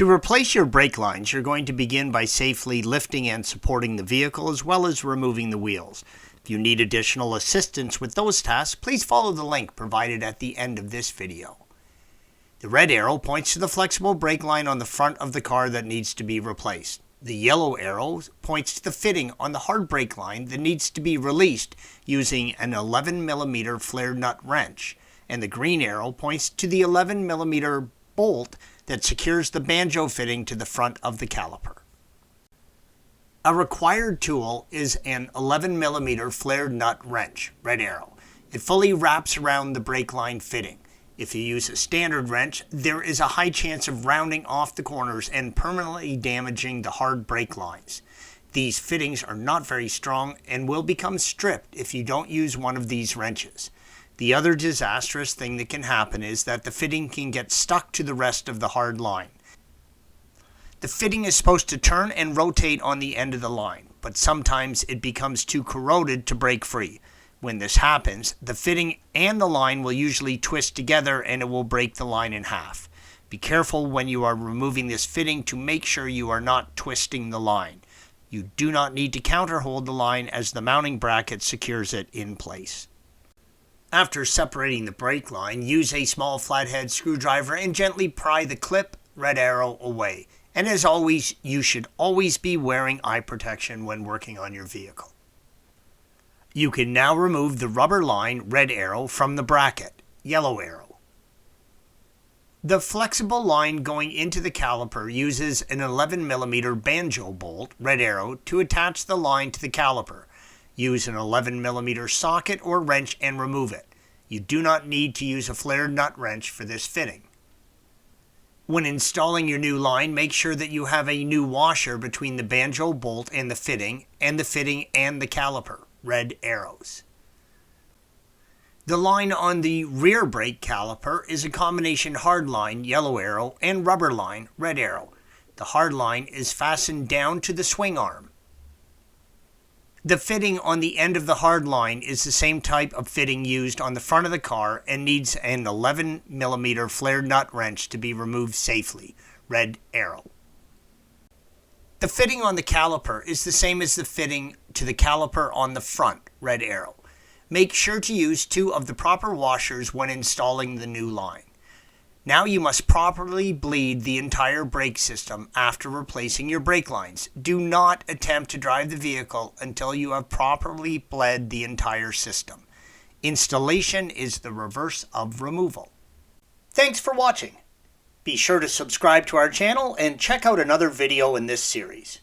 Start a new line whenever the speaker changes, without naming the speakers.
To replace your brake lines, you're going to begin by safely lifting and supporting the vehicle as well as removing the wheels. If you need additional assistance with those tasks, please follow the link provided at the end of this video. The red arrow points to the flexible brake line on the front of the car that needs to be replaced. The yellow arrow points to the fitting on the hard brake line that needs to be released using an 11mm flared nut wrench. And the green arrow points to the 11mm bolt that secures the banjo fitting to the front of the caliper. A required tool is an 11mm flared nut wrench, red arrow. It fully wraps around the brake line fitting. If you use a standard wrench, there is a high chance of rounding off the corners and permanently damaging the hard brake lines. These fittings are not very strong and will become stripped if you don't use one of these wrenches. The other disastrous thing that can happen is that the fitting can get stuck to the rest of the hard line. The fitting is supposed to turn and rotate on the end of the line, but sometimes it becomes too corroded to break free. When this happens, the fitting and the line will usually twist together and it will break the line in half. Be careful when you are removing this fitting to make sure you are not twisting the line. You do not need to counterhold the line as the mounting bracket secures it in place. After separating the brake line, use a small flathead screwdriver and gently pry the clip, red arrow, away. And as always, you should always be wearing eye protection when working on your vehicle. You can now remove the rubber line, red arrow, from the bracket, yellow arrow. The flexible line going into the caliper uses an 11mm banjo bolt, red arrow, to attach the line to the caliper. Use an 11mm socket or wrench and remove it. You do not need to use a flared nut wrench for this fitting. When installing your new line, make sure that you have a new washer between the banjo bolt and the fitting and the caliper, red arrows. The line on the rear brake caliper is a combination hard line, yellow arrow, and rubber line, red arrow. The hard line is fastened down to the swing arm. The fitting on the end of the hard line is the same type of fitting used on the front of the car and needs an 11mm flared nut wrench to be removed safely, red arrow. The fitting on the caliper is the same as the fitting to the caliper on the front, red arrow. Make sure to use 2 of the proper washers when installing the new line. Now you must properly bleed the entire brake system after replacing your brake lines. Do not attempt to drive the vehicle until you have properly bled the entire system. Installation is the reverse of removal. Thanks for watching. Be sure to subscribe to our channel and check out another video in this series.